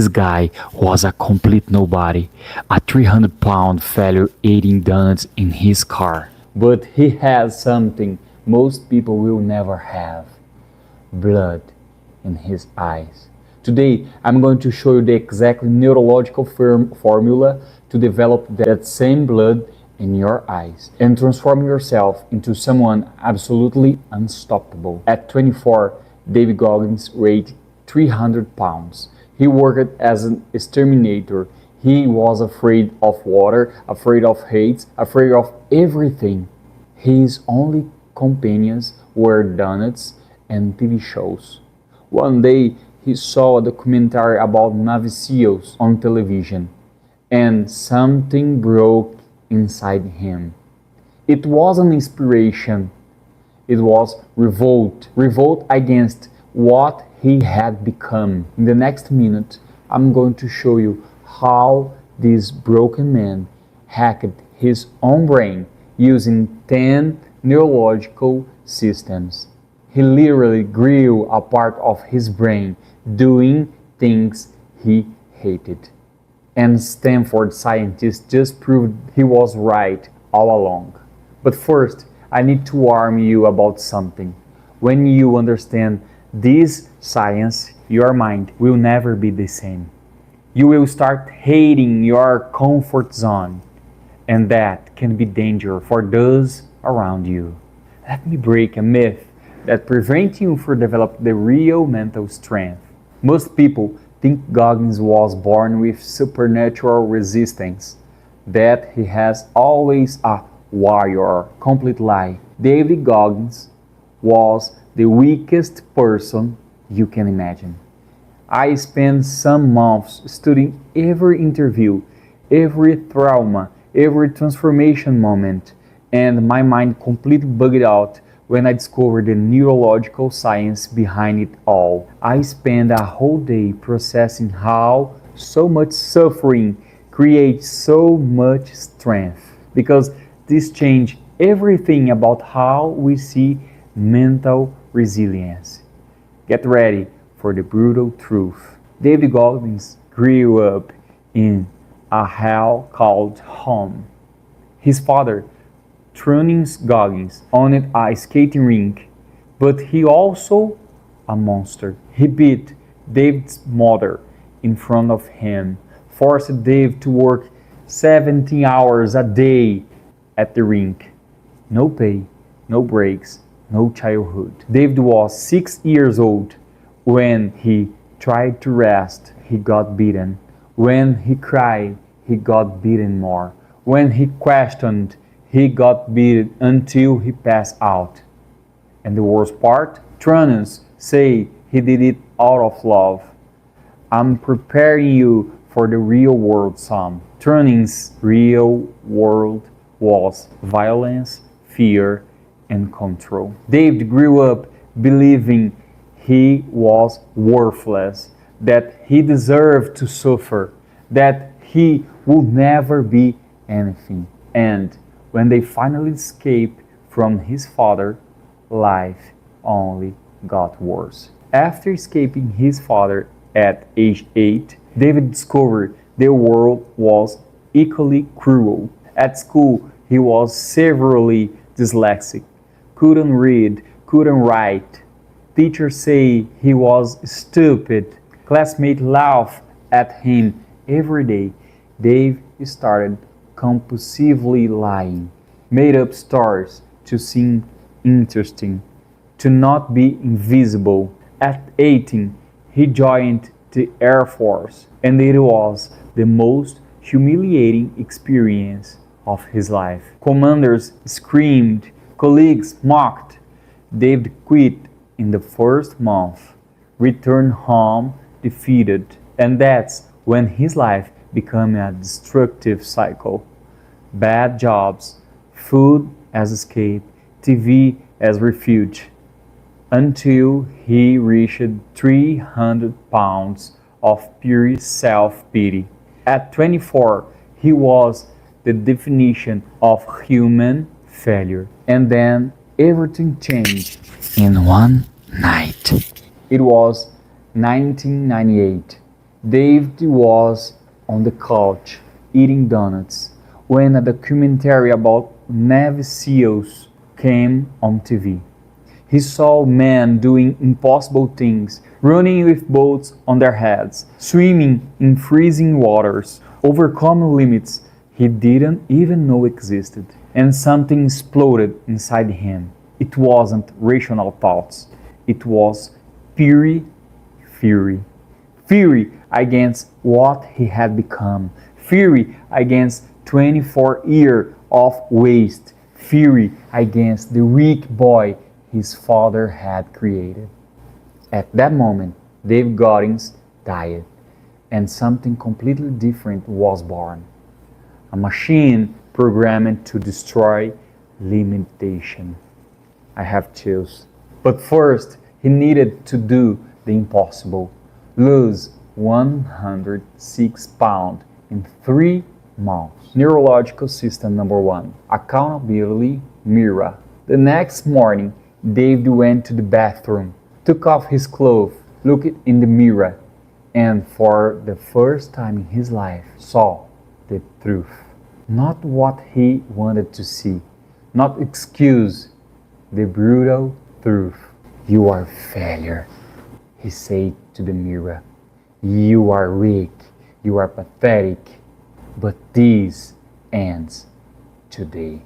This guy was a complete nobody, a 300-pound failure eating donuts in his car. But he has something most people will never have: blood in his eyes. Today, I'm going to show you the exact neurological formula to develop that same blood in your eyes and transform yourself into someone absolutely unstoppable. At 24, David Goggins weighed 300 pounds. He worked as an exterminator. He was afraid of water, afraid of heights, afraid of everything. His only companions were donuts and TV shows. One day, he saw a documentary about Navy SEALs on television, and something broke inside him. It wasn't inspiration, it was revolt. Revolt against what he had become. In the next minute, I'm going to show you how this broken man hacked his own brain using 10 neurological systems. He literally grew a part of his brain doing things he hated. And Stanford scientists just proved he was right all along. But first, I need to warn you about something. When you understand this science, your mind will never be the same. You will start hating your comfort zone, and that can be dangerous for those around you. Let me break a myth that prevents you from developing the real mental strength. Most people think Goggins was born with supernatural resistance, that he has always a warrior. Complete lie. David Goggins was the weakest person you can imagine. I spent some months studying every interview, every trauma, every transformation moment, and my mind completely bugged out when I discovered the neurological science behind it all. I spent a whole day processing how so much suffering creates so much strength, because this changed everything about how we see mental resilience. Get ready for the brutal truth. David Goggins grew up in a hell called home. His father, Trunnions Goggins, owned a skating rink, but he also a monster. He beat David's mother in front of him, forced Dave to work 17 hours a day at the rink. No pay, no breaks, no childhood. David was 6 years old. When he tried to rest, he got beaten. When he cried, he got beaten more. When he questioned, he got beaten until he passed out. And the worst part, Trunnions say he did it out of love. I'm preparing you for the real world, son. Trunnions' real world was violence, fear, and control. David grew up believing he was worthless, that he deserved to suffer, that he would never be anything. And when they finally escaped from his father, life only got worse. After escaping his father at age 8, David discovered the world was equally cruel. At school, he was severely dyslexic, couldn't read, couldn't write. Teachers say he was stupid. Classmates laugh at him every day. Dave started compulsively lying, made up stories to seem interesting, to not be invisible. At 18, he joined the Air Force, and it was the most humiliating experience of his life. Commanders screamed, colleagues mocked. David quit in the first month, returned home defeated, and that's when his life became a destructive cycle. Bad jobs, food as escape, TV as refuge, until he reached 300 pounds of pure self-pity. At 24, he was the definition of human failure. And then everything changed in one night. It was 1998. David was on the couch eating donuts when a documentary about Navy SEALs came on TV. He saw men doing impossible things, running with boats on their heads, swimming in freezing waters, overcoming limits he didn't even know existed. And something exploded inside him. It wasn't rational thoughts. It was fury, fury. Fury against what he had become. Fury against 24 years of waste. Fury against the weak boy his father had created. At that moment, Dave Goggins died, and something completely different was born. A machine programmed to destroy limitation. I have chills. But first, he needed to do the impossible. Lose 106 pounds in 3 months. Neurological system number 1. Accountability mirror. The next morning, David went to the bathroom, took off his clothes, looked in the mirror, and for the first time in his life saw the truth. Not what he wanted to see, not excuse, the brutal truth. You are a failure, he said to the mirror. You are weak, you are pathetic, but this ends today.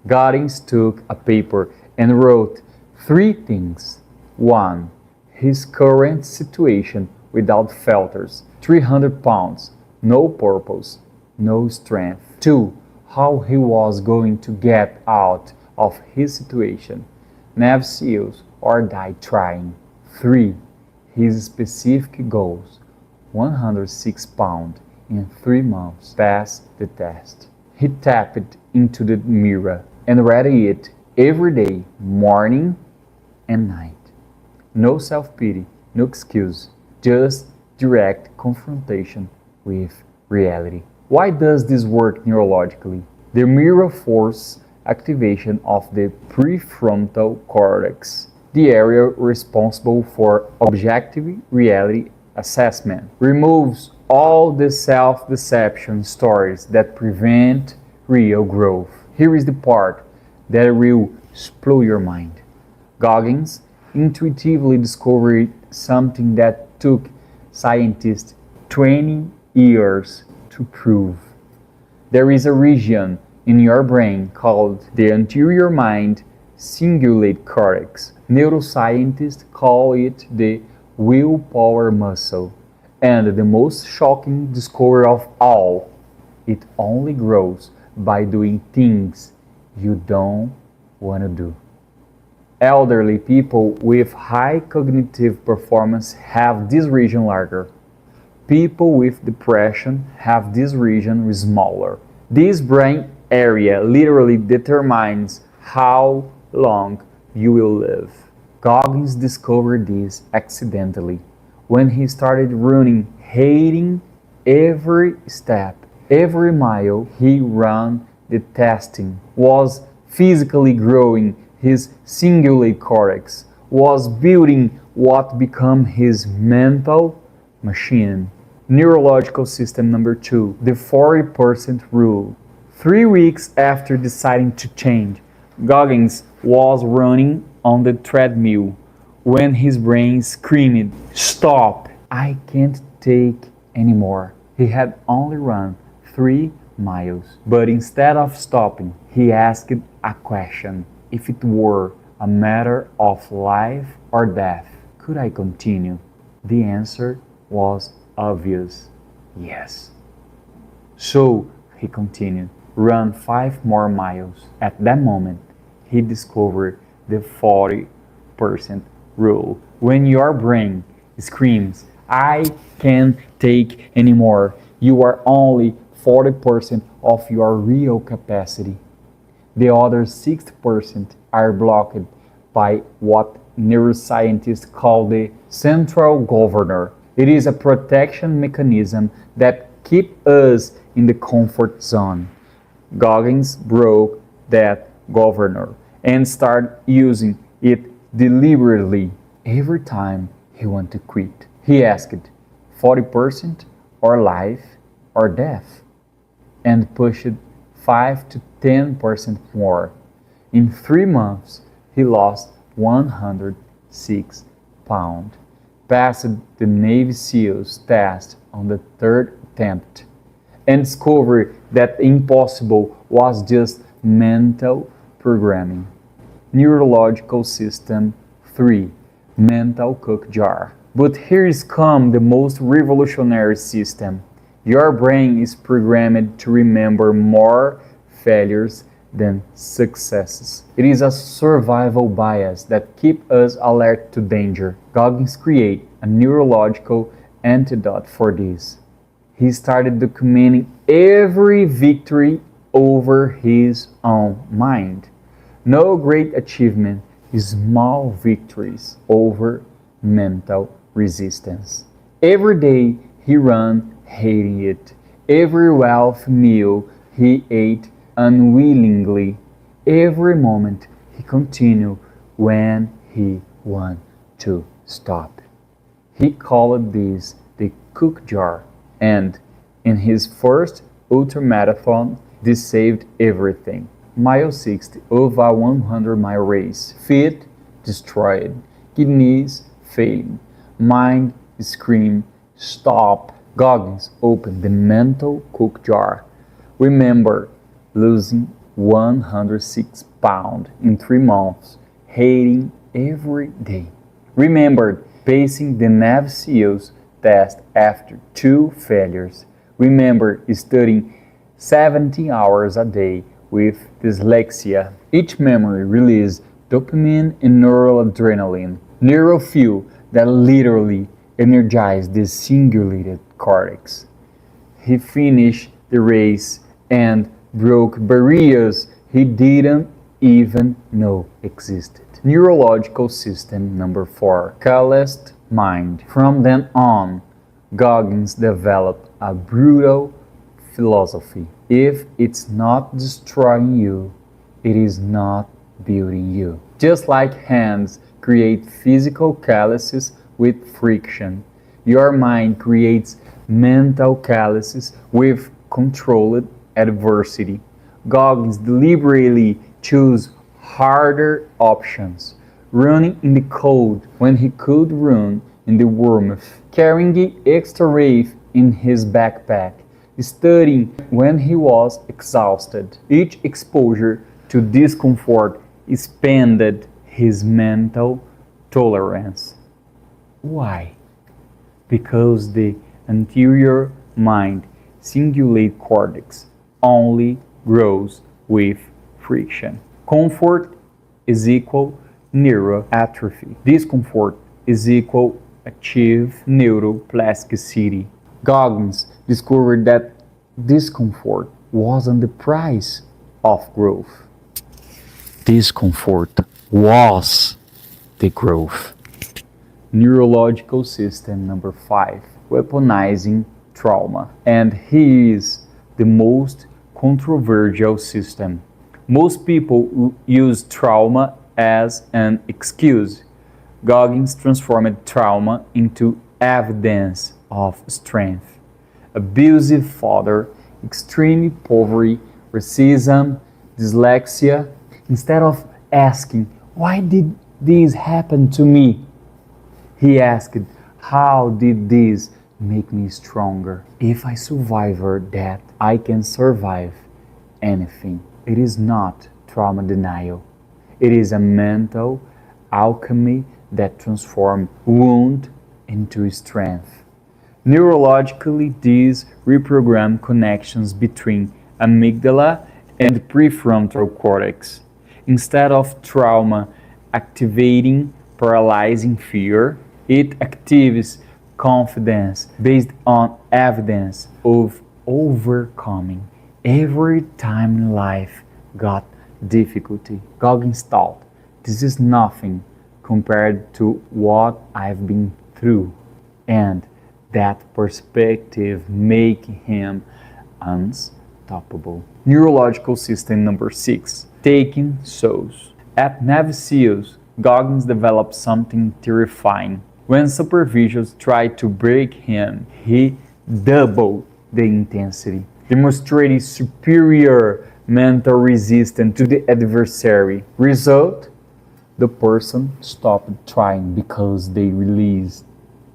Goggins took a paper and wrote 3 things. 1. His current situation without filters, 300 pounds, no purpose, no strength. 2. How he was going to get out of his situation, Navy SEALs or die trying. 3. His specific goals, 106 pounds in 3 months, pass the test. He tapped into the mirror and read it every day, morning and night. No self-pity, no excuse, just direct confrontation with reality. Why does this work neurologically? The mirror force activation of the prefrontal cortex, the area responsible for objective reality assessment, removes all the self-deception stories that prevent real growth. Here is the part that will explode your mind. Goggins intuitively discovered something that took scientists 20 years to prove. There is a region in your brain called the anterior mind cingulate cortex. Neuroscientists call it the WillPower muscle. And the most shocking discovery of all, it only grows by doing things you don't want to do. Elderly people with high cognitive performance have this region larger. People with depression have this region smaller. This brain area literally determines how long you will live. Goggins discovered this accidentally when he started running, hating every step, every mile he ran. The testing was physically growing his cingulate cortex, was building what became his mental machine. Neurological system number 2, the 40% rule. 3 weeks after deciding to change, Goggins was running on the treadmill when his brain screamed, "Stop! I can't take anymore." He had only run 3 miles, but instead of stopping, he asked a question. If it were a matter of life or death, could I continue? The answer was obvious, yes. So he continued, run 5 more miles. At that moment, he discovered the 40% rule. When your brain screams, "I can't take anymore," you are only 40% of your real capacity. The other 60% are blocked by what neuroscientists call the central governor. It is a protection mechanism that keeps us in the comfort zone. Goggins broke that governor and started using it deliberately every time he wanted to quit. He asked, 40% or life or death, and pushed 5 to 10% more. In 3 months, he lost 106 pounds, passed the Navy SEALs test on the 3rd attempt, and discovered that the impossible was just mental programming. Neurological system 3. Mental cook jar. But here is come the most revolutionary system. Your brain is programmed to remember more failures than successes. It is a survival bias that keeps us alert to danger. Goggins created a neurological antidote for this. He started documenting every victory over his own mind. No great achievement, small victories over mental resistance. Every day he ran hating it. Every wealth meal he ate unwillingly. Every moment he continued when he wanted to stop. He called this the cook jar, and in his first ultramarathon, this saved everything. Mile 60 of a 100-mile race. Feet destroyed, kidneys failing, mind scream, stop. Goggins opened the mental cook jar. Remember losing 106 pounds in 3 months, hating every day. Remembered passing the Navy SEALs test after 2 failures. Remember studying 70 hours a day with dyslexia. Each memory released dopamine and noradrenaline, neurofuel that literally energized the cingulated cortex. He finished the race and broke barriers he didn't even know existed. Neurological system number 4. Calloused mind. From then on, Goggins developed a brutal philosophy. If it's not destroying you, it is not building you. Just like hands create physical calluses with friction, your mind creates mental calluses with controlled adversity. Goggins deliberately chose harder options, running in the cold when he could run in the warmth, carrying the extra weight in his backpack, studying when he was exhausted. Each exposure to discomfort expanded his mental tolerance. Why? Because the anterior mind cingulate cortex only grows with friction. Comfort is equal neuroatrophy. Discomfort is equal achieve neuroplasticity. Goggins discovered that discomfort wasn't the price of growth. Discomfort was the growth. Neurological system number 5. Weaponizing trauma. And here is the most controversial system. Most people use trauma as an excuse. Goggins transformed trauma into evidence of strength. Abusive father, extreme poverty, racism, dyslexia. Instead of asking, why did this happen to me? He asked, how did this make me stronger? If I survive that, I can survive anything. It is not trauma denial. It is a mental alchemy that transforms wound into strength. Neurologically, these reprogram connections between amygdala and prefrontal cortex. Instead of trauma activating paralyzing fear, it activates confidence based on evidence of overcoming. Every time in life got difficulty, Goggins thought, this is nothing compared to what I've been through. And that perspective make him unstoppable. Neurological system number 6. Taking souls. At Navy SEALs, Goggins developed something terrifying. When supervisors tried to break him, he doubled the intensity, demonstrating superior mental resistance to the adversary. Result? The person stopped trying because they realized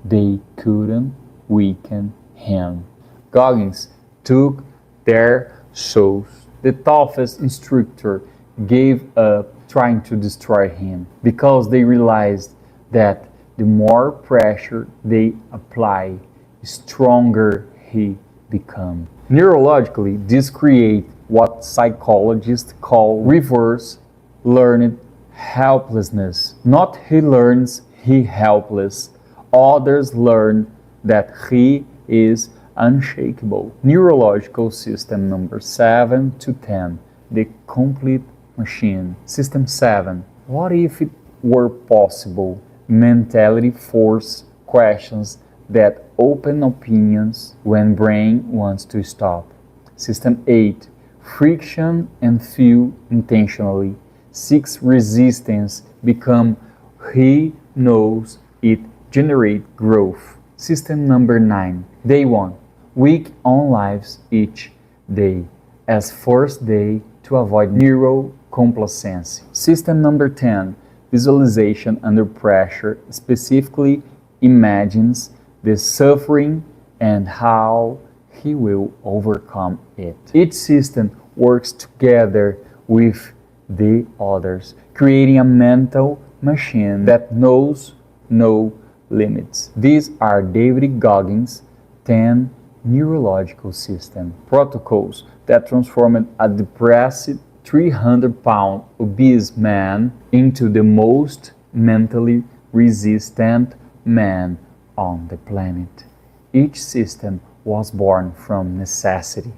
they couldn't weaken him. Goggins took their souls. The toughest instructor gave up trying to destroy him because they realized that the more pressure they apply, stronger he becomes. Neurologically, this creates what psychologists call reverse learned helplessness. Not he learns he helpless. Others learn that he is unshakable. Neurological system number 7 to 10, the complete machine. System 7, what if it were possible? Mentality force questions that open opinions when brain wants to stop. System 8, friction and feel intentionally. 6, resistance become he knows it generate growth. System number 9, day 1, week on lives each day as first day to avoid neurocomplacency. System number 10, visualization under pressure specifically imagines the suffering and how he will overcome it. Each system works together with the others, creating a mental machine that knows no limits. These are David Goggins' 10 neurological system protocols that transformed a depressed 300-pound obese man into the most mentally resistant man on the planet. Each system was born from necessity.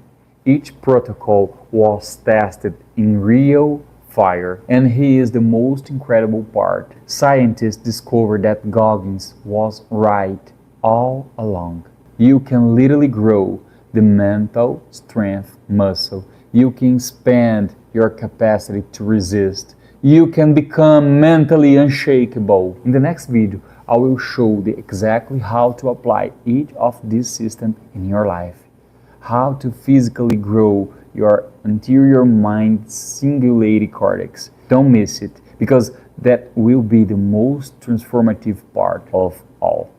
Each protocol was tested in real fire, and here is the most incredible part. Scientists discovered that Goggins was right all along. You can literally grow the mental strength muscle. You can expand your capacity to resist. You can become mentally unshakable. In the next video, I will show you exactly how to apply each of these systems in your life. How to physically grow your anterior mind cingulate cortex. Don't miss it, because that will be the most transformative part of all.